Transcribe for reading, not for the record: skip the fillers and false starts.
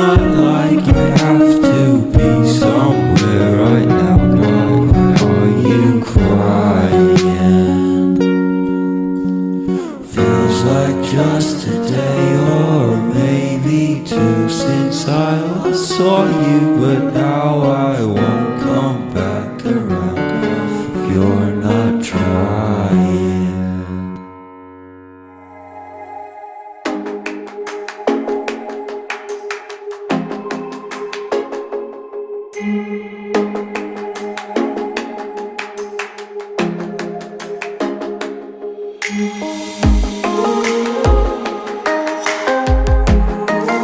not like you have to be somewhere right now. Why are you crying? Feels like just a day or maybe two since I last saw you, but now I won't come back around if you're not trying.